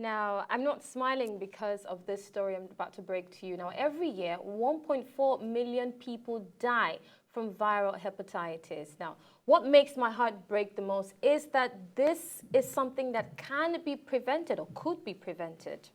Now, I'm not smiling because of this story I'm about to break to you. Now, every year, 1.4 million people die from viral hepatitis. Now, what makes my heart break the most is that this is something that can be prevented or could be prevented.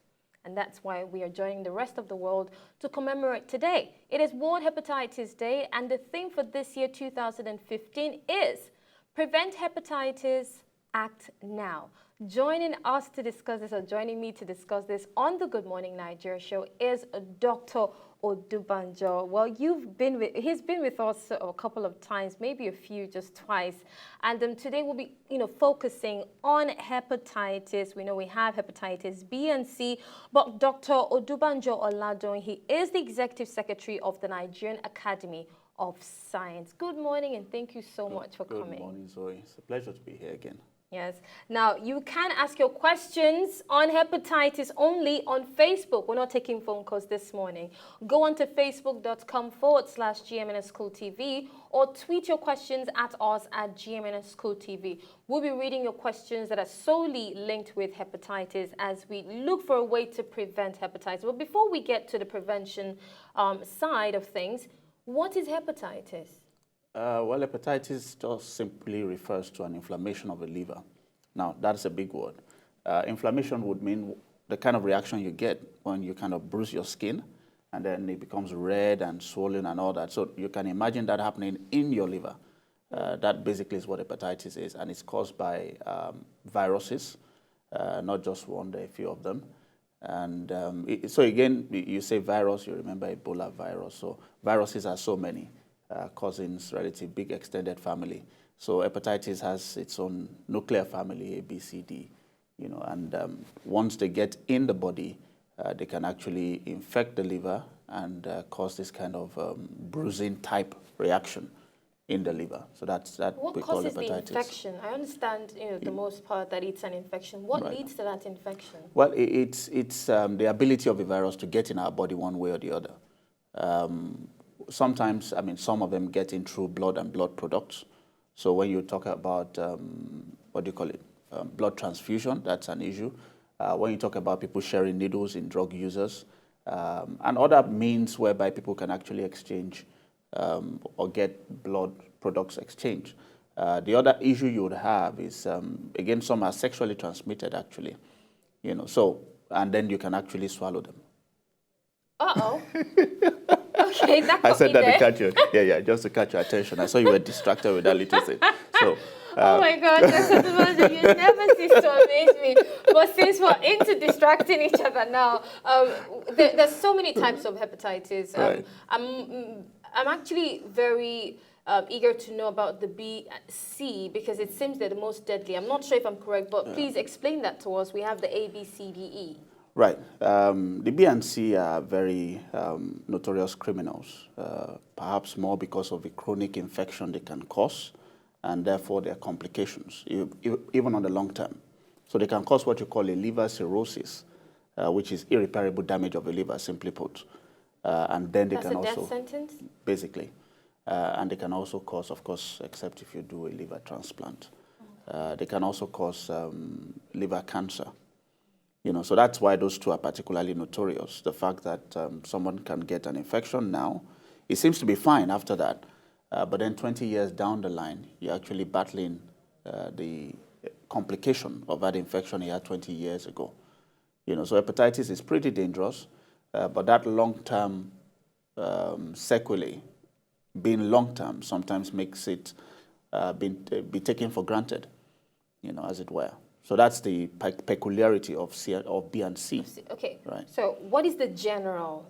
And that's why we are joining the rest of the world to commemorate today. It is World Hepatitis Day, and the theme for this year, 2015, is Prevent Hepatitis, Act Now. Joining us to discuss this, or joining me to discuss this on the Good Morning Nigeria show, is Dr. Odubajo. Well, he's been with us a couple of times, maybe a few, just twice. And today we'll be, focusing on hepatitis. We know we have hepatitis B and C, but Dr. Odubajo Oladoyin, he is the Executive Secretary of the Nigerian Academy of Science. Good morning, and thank you so much for coming. Good morning, Zoe. It's a pleasure to be here again. Yes. Now, you can ask your questions on hepatitis only on Facebook. We're not taking phone calls this morning. Go on to facebook.com/GMNS School TV or tweet your questions at us at GMNS School TV. We'll be reading your questions that are solely linked with hepatitis as we look for a way to prevent hepatitis. But before we get to the prevention side of things, what is hepatitis? Well, hepatitis just simply refers to an inflammation of the liver. Now, that's a big word. Inflammation would mean the kind of reaction you get when you kind of bruise your skin, and then it becomes red and swollen and all that. So you can imagine that happening in your liver. That basically is what hepatitis is, and it's caused by viruses, not just one, there are a few of them. And so again, you say virus, you remember Ebola virus. So viruses are so many. Cousins, relative, big extended family. So hepatitis has its own nuclear family, A, B, C, D, and once they get in the body, they can actually infect the liver and cause this kind of bruising type reaction in the liver. So that's what we call hepatitis. What causes the infection? I understand, the most part that it's an infection. What leads to that infection? Well, it's the ability of the virus to get in our body one way or the other. Sometimes, some of them get in through blood and blood products. So when you talk about, blood transfusion, that's an issue. When you talk about people sharing needles in drug users, and other means whereby people can actually exchange or get blood products exchanged. The other issue you would have is, again, some are sexually transmitted, actually. And then you can actually swallow them. Uh-oh. Okay, I said that to catch you. Yeah, just to catch your attention. I saw you were distracted with that little thing. So, oh my God, you never cease to amaze me. But since we're into distracting each other now, there's so many types of hepatitis. Right. I'm actually very eager to know about the B, C, because it seems they're the most deadly. I'm not sure if I'm correct, but please explain that to us. We have the A, B, C, D, E. Right. The B and C are very notorious criminals, perhaps more because of the chronic infection they can cause, and therefore their complications, even on the long term. So they can cause what you call a liver cirrhosis, which is irreparable damage of the liver, simply put. And then they can also... That's a death sentence? Basically. And they can also cause, of course, except if you do a liver transplant, they can also cause liver cancer. So that's why those two are particularly notorious. The fact that someone can get an infection now, it seems to be fine after that. But then 20 years down the line, you're actually battling the complication of that infection you had 20 years ago. So hepatitis is pretty dangerous, but that long-term sequelae, being long-term, sometimes makes it be taken for granted, as it were. So that's the peculiarity of B and C. Okay. Right. So what is the general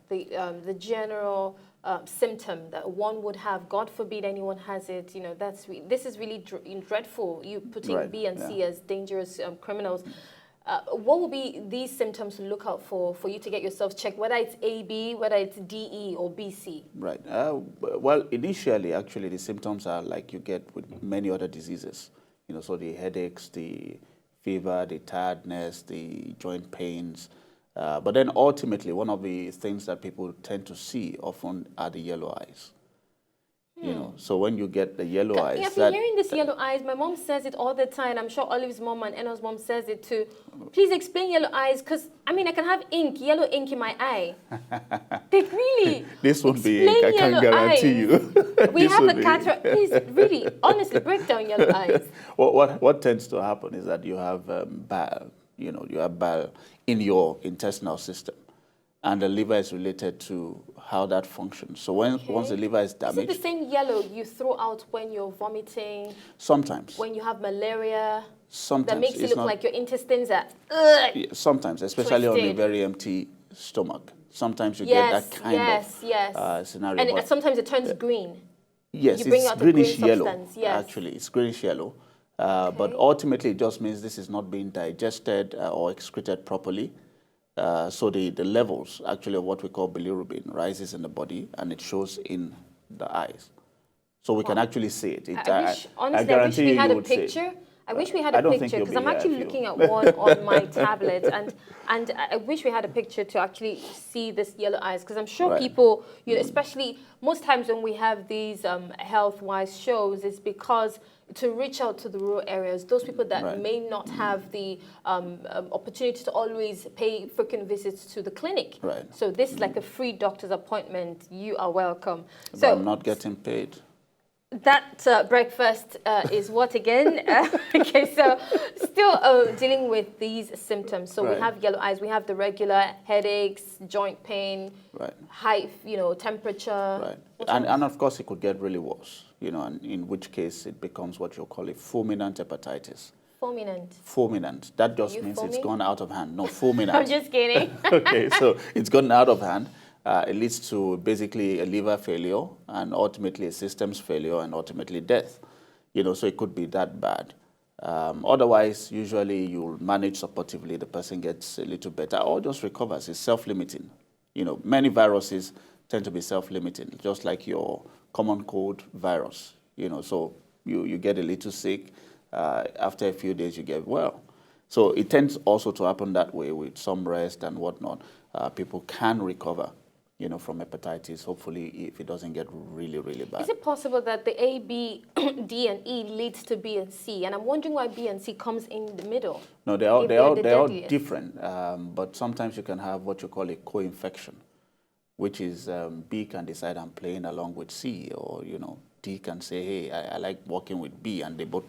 symptom that one would have? God forbid anyone has it. This is really dreadful. You putting B and C as dangerous criminals. What will be these symptoms to look out for you to get yourself checked, whether it's AB, whether it's DE or BC? Right. Well, initially, actually, the symptoms are like you get with many other diseases. So the headaches, the fever, the tiredness, the joint pains. But then ultimately, one of the things that people tend to see often are the yellow eyes. You know, so when you get the yellow eyes, I've been hearing this yellow eyes. My mom says it all the time. I'm sure Olive's mom and Eno's mom says it too. Please explain yellow eyes, because I mean, I can have ink, yellow ink in my eye. They really. This won't be ink, I can guarantee you. We have a cataract. Please, really, honestly, break down yellow eyes. What tends to happen is that you have bile. You know, you have bile in your intestinal system, and the liver is related to how that functions. So once the liver is damaged... Is it the same yellow you throw out when you're vomiting? Sometimes. When you have malaria? Sometimes. That makes it look like your intestines are... Yeah, sometimes, especially on a very empty stomach. Sometimes you get that kind of scenario. And sometimes it turns green. Yes, it's greenish yellow. Yes. Actually, it's greenish yellow. But ultimately, it just means this is not being digested or excreted properly. So the levels actually of what we call bilirubin rises in the body, and it shows in the eyes. So we can actually see it. I wish we had a picture. I wish we had a picture, because I'm actually looking at one on my tablet, and I wish we had a picture to actually see this yellow eyes, because I'm sure people, you know, especially most times when we have these health-wise shows, it's because to reach out to the rural areas, those people that may not have the opportunity to always pay frequent visits to the clinic. So this is like a free doctor's appointment. You are welcome. But I'm not getting paid. That breakfast is what again? Okay, so still dealing with these symptoms. So we have yellow eyes, we have the regular headaches, joint pain, high, temperature. And of course, it could get really worse, and in which case it becomes what you call a fulminant hepatitis. Fulminant? Fulminant. That just means it's gone out of hand. No, fulminant. I'm just kidding. Okay, so it's gone out of hand. It leads to basically a liver failure and ultimately a systems failure and ultimately death. So it could be that bad. Otherwise, usually you'll manage supportively, the person gets a little better or just recovers. It's self-limiting. Many viruses tend to be self-limiting, just like your common cold virus. So you get a little sick, after a few days you get well. So it tends also to happen that way with some rest and whatnot. People can recover from hepatitis, hopefully, if it doesn't get really, really bad. Is it possible that the A, B, D, and E leads to B and C? And I'm wondering why B and C comes in the middle. No, they're all different. But sometimes you can have what you call a co-infection, which is B can decide I'm playing along with C, or, D can say, hey, I like working with B, and they both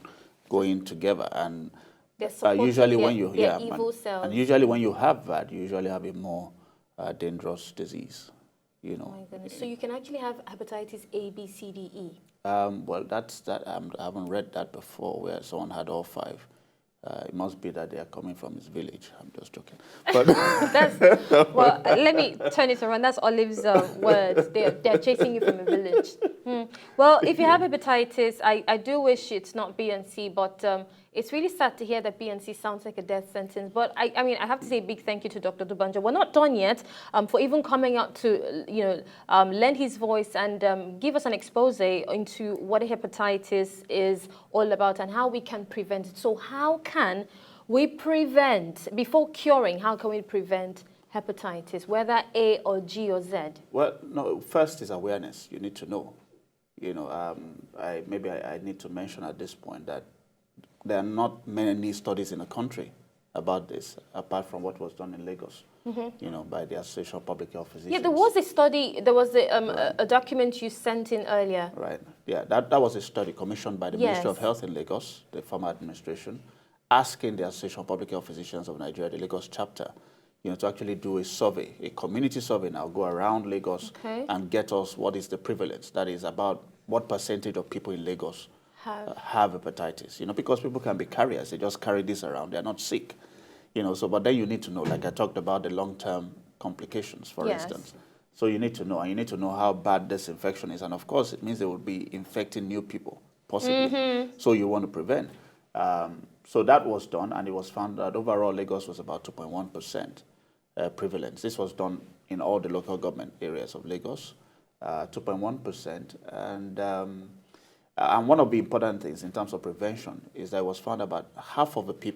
go in together. And usually when you and usually when you have that, you usually have a more dangerous disease. Oh my goodness! So you can actually have hepatitis A, B, C, D, E. Well, I haven't read that before, where someone had all five. It must be that they are coming from his village. I'm just joking. But well, let me turn it around. That's Olive's words. They're chasing you from a village. Well, if you have hepatitis, I do wish it's not B and C, but it's really sad to hear that B and C sounds like a death sentence. But I mean, I have to say a big thank you to Dr. Odubajo. We're not done yet for even coming out to, lend his voice and give us an expose into what hepatitis is all about and how we can prevent it. So how can we prevent, before curing, how can we prevent hepatitis, whether A or G or Z? Well, no, first is awareness. You need to know. I need to mention at this point that there are not many studies in the country about this, apart from what was done in Lagos, by the Association of Public Health Physicians. Yeah, there was a study, there was a document you sent in earlier. Right, yeah, that was a study commissioned by the Ministry of Health in Lagos, the former administration, asking the Association of Public Health Physicians of Nigeria, the Lagos chapter, to actually do a survey, a community survey now, go around Lagos and get us what is the prevalence, that is about what percentage of people in Lagos have hepatitis, because people can be carriers. They just carry this around. They're not sick, but then you need to know, like I talked about the long-term complications, for instance. So you need to know, and you need to know how bad this infection is. And of course, it means they will be infecting new people, possibly. So you want to prevent. So that was done, and it was found that overall Lagos was about 2.1% prevalence. This was done in all the local government areas of Lagos, 2.1%. And one of the important things in terms of prevention is that it was found about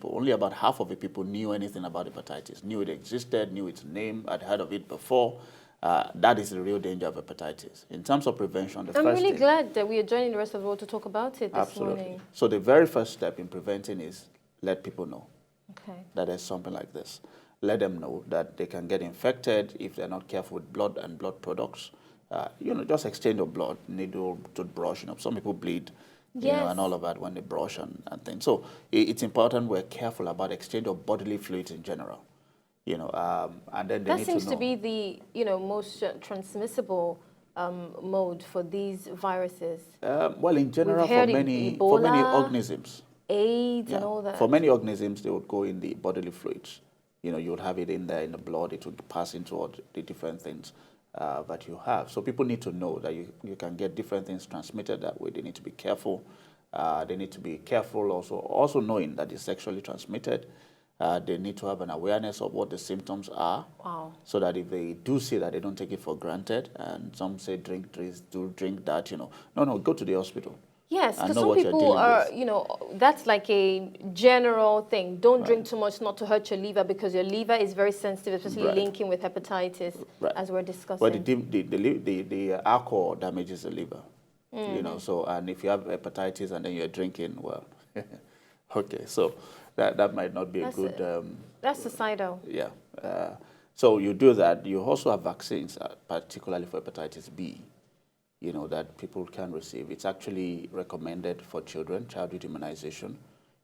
only about half of the people knew anything about hepatitis, knew it existed, knew its name, had heard of it before, That is the real danger of hepatitis. In terms of prevention, the I'm first really thing, glad that we are joining the rest of the world to talk about it this absolutely. morning. So the very first step in preventing is let people know that there's something like this. Let them know that they can get infected if they're not careful with blood and blood products. Just exchange your blood, needle, toothbrush. Some people bleed, and all of that when they brush and things. So it's important we're careful about exchange of bodily fluids in general. And then they that need seems to know. to be the most transmissible mode for these viruses. Well, in general, We've heard for many Ebola, organisms, AIDS, and all that. for many organisms, they would go in the bodily fluids. You would have it in there in the blood. It would pass into all the different things that you have. So people need to know that you can get different things transmitted that way. They need to be careful. They need to be careful also knowing that it's sexually transmitted. They need to have an awareness of what the symptoms are. Wow. So that if they do see that, they don't take it for granted. And some say drink that, No, go to the hospital. Yes, because know some what you're people dealing are, with. that's like a general thing. Don't drink too much not to hurt your liver, because your liver is very sensitive, especially linking with hepatitis, as we're discussing. Well, the alcohol damages the liver, so, and if you have hepatitis and then you're drinking, well, okay, so that might not be a good... that's societal. Yeah. So you do that. You also have vaccines, particularly for hepatitis B, that people can receive. It's actually recommended for children, childhood immunization.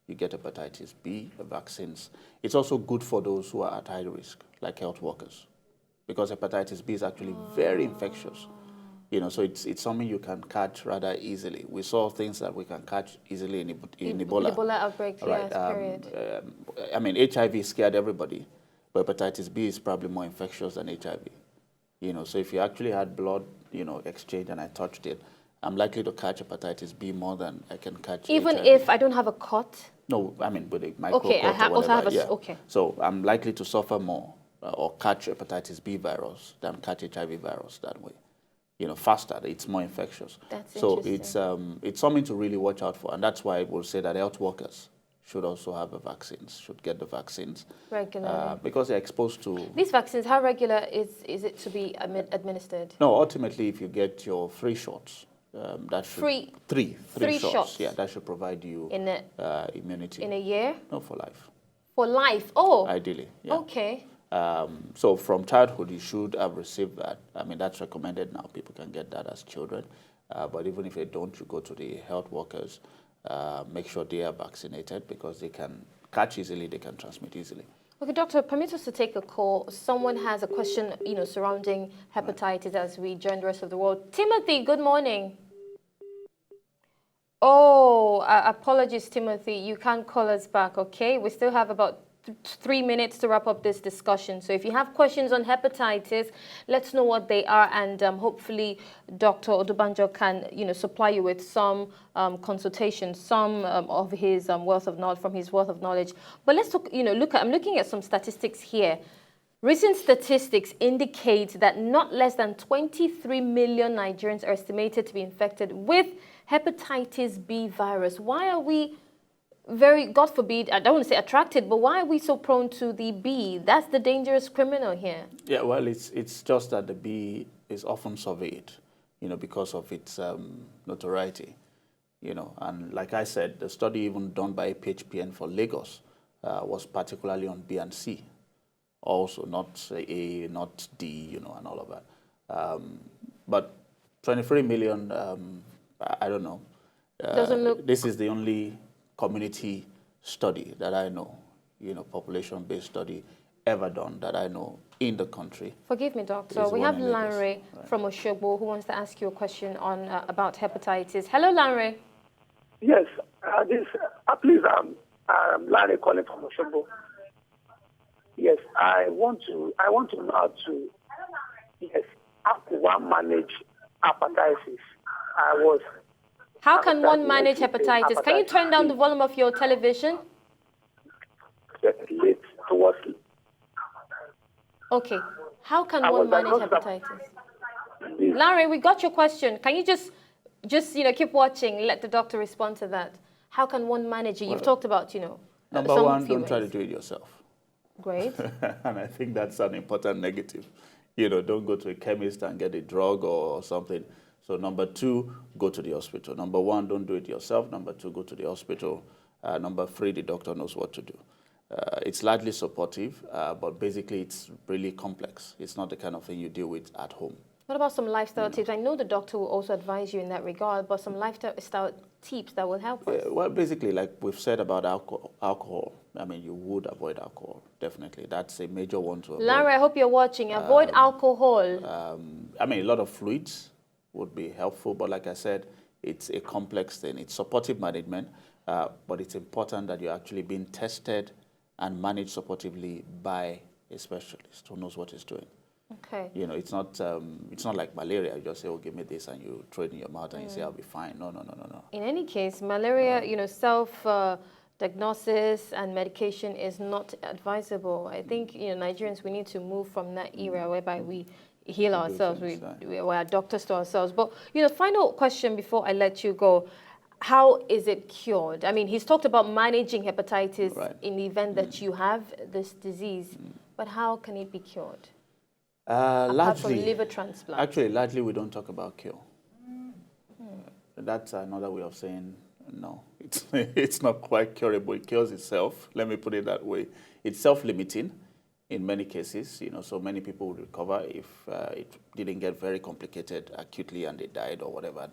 You get hepatitis B, the vaccines. It's also good for those who are at high risk, like health workers, because hepatitis B is actually very infectious. So it's something you can catch rather easily. We saw things that we can catch easily in Ebola. Ebola outbreak, right. Yes, period. HIV scared everybody, but hepatitis B is probably more infectious than HIV. So if you actually had blood, exchange and I touched it, I'm likely to catch hepatitis B more than I can catch even HIV. if I don't have a cut? No, with a micro Okay, cut or whatever. okay. So I'm likely to suffer more or catch hepatitis B virus than catch HIV virus that way. Faster. It's more infectious. That's so interesting. it's something to really watch out for, and that's why we'll say that health workers should also have the vaccines, should get the vaccines regularly, because they're exposed to these vaccines. How regular is it to be administered? No, ultimately, if you get your 3 shots, that should three shots. Yeah, that should provide you immunity in a year. No, for life. For life. Oh, ideally. Yeah. Okay. So from childhood, you should have received that. That's recommended now. People can get that as children. But even if they don't, you go to the health workers, make sure they are vaccinated because they can catch easily, they can transmit easily. Okay, doctor, permit us to take a call. Someone has a question, surrounding hepatitis as we join the rest of the world. Timothy, good morning. Oh, apologies, Timothy. You can't call us back, okay? We still have about 3 minutes to wrap up this discussion. So if you have questions on hepatitis, let's know what they are, and hopefully Dr. Odubajo can, supply you with some consultations, some of his wealth of knowledge, from his wealth of knowledge. But let's look, I'm looking at some statistics here. Recent statistics indicate that not less than 23 million Nigerians are estimated to be infected with hepatitis B virus. Why are we very, God forbid, I don't want to say attracted, but why are we so prone to the B? That's the dangerous criminal here. Yeah, well, it's just that the B is often surveyed, because of its notoriety, And like I said, the study even done by PHPN for Lagos was particularly on B and C, also not A, not D, and all of that. But 23 million, I don't know. Doesn't look. This is the only community study that I know, population-based study ever done that I know in the country. Forgive me, doctor. We have Lanre from Oshogbo who wants to ask you a question on about hepatitis. Hello, Lanre. Yes, please, I'm Lanre calling from Oshogbo. Yes, I want to know how to one manage hepatitis. How can one manage hepatitis? Can you turn down the volume of your television? Okay. How can one manage hepatitis? Larry, we got your question. Can you just keep watching, let the doctor respond to that? How can one manage it? You've talked about, Number one, don't try to do it yourself. Great. And I think that's an important negative. Don't go to a chemist and get a drug or something. So number 2, go to the hospital. Number 1, don't do it yourself. Number 2, go to the hospital. Number 3, the doctor knows what to do. It's largely supportive, but basically it's really complex. It's not the kind of thing you deal with at home. What about some lifestyle tips? I know the doctor will also advise you in that regard, but some lifestyle tips that will help us. Well, basically, like we've said about alcohol, I mean, you would avoid alcohol, definitely. That's a major one to avoid. Larry, I hope you're watching. Avoid alcohol. I mean, a lot of fluids would be helpful, but like I said, it's a complex thing. It's supportive management, but it's important that you're actually being tested and managed supportively by a specialist who knows what he's doing. Okay. It's not like malaria. You just say, oh, give me this, and you throw it in your mouth, and you say, I'll be fine. No. In any case, malaria, self-diagnosis and medication is not advisable. I think, Nigerians, we need to move from that era whereby we heal ourselves, we're doctors to ourselves. But, final question before I let you go. How is it cured? I mean, he's talked about managing hepatitis in the event that you have this disease, but how can it be cured? Apart from liver transplant. Actually, largely we don't talk about cure. That's another way of saying no. It's not quite curable. It cures itself. Let me put it that way. It's self-limiting in many cases. So many people would recover if it didn't get very complicated acutely and they died or whatever.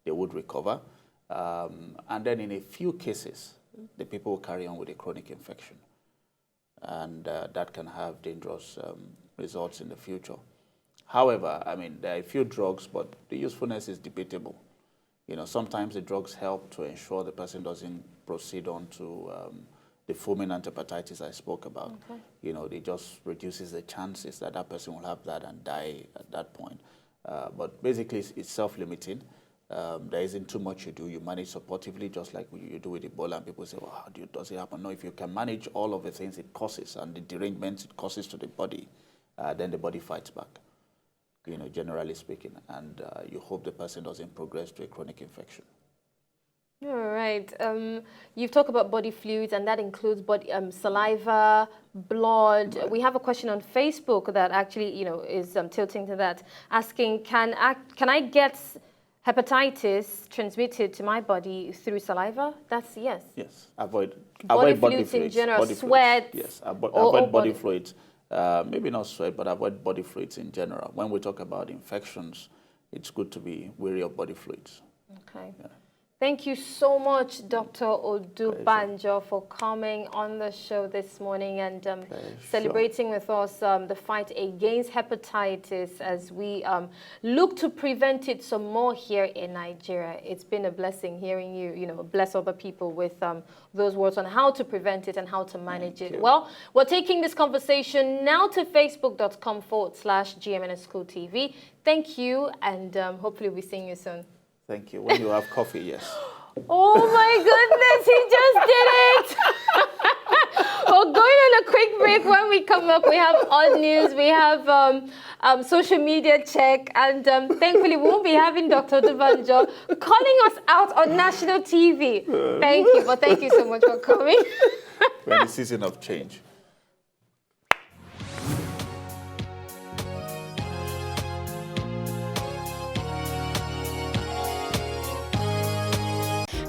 They would recover. And then in a few cases, the people will carry on with a chronic infection, and that can have dangerous results in the future. However, I mean, there are a few drugs, but the usefulness is debatable. Sometimes the drugs help to ensure the person doesn't proceed on to the fulminant hepatitis I spoke about. Okay. It just reduces the chances that that person will have that and die at that point. But basically, it's self-limiting. There isn't too much you do. You manage supportively, just like you do with Ebola, and people say, well, how does it happen? No, if you can manage all of the things it causes and the derangements it causes to the body, then the body fights back, generally speaking. And you hope the person doesn't progress to a chronic infection. All right. You've talked about body fluids, and that includes saliva, blood. Right. We have a question on Facebook that actually, is tilting to that, asking, can I get hepatitis transmitted to my body through saliva? That's yes. Yes. Avoid body fluids in general, body sweat. Yes. Avoid body fluids. Maybe not sweat, but avoid body fluids in general. When we talk about infections, it's good to be wary of body fluids. Okay. Yeah. Thank you so much, Dr. Odubajo, for coming on the show this morning and celebrating with us the fight against hepatitis as we look to prevent it some more here in Nigeria. It's been a blessing hearing you, bless other people with those words on how to prevent it and how to manage it. Well, we're taking this conversation now to facebook.com/GMNS School TV. Thank you, and hopefully we'll be seeing you soon. Thank you. When you have coffee, yes. Oh my goodness, he just did it! Well, going on a quick break. When we come up, we have odd news, we have social media check, and thankfully we won't be having Dr. Odubajo calling us out on national TV. Thank you, but thank you so much for coming. We're in the season of change.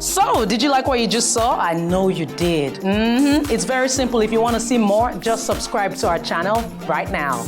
So, did you like what you just saw? I know you did. It's very simple. If you want to see more, just subscribe to our channel right now.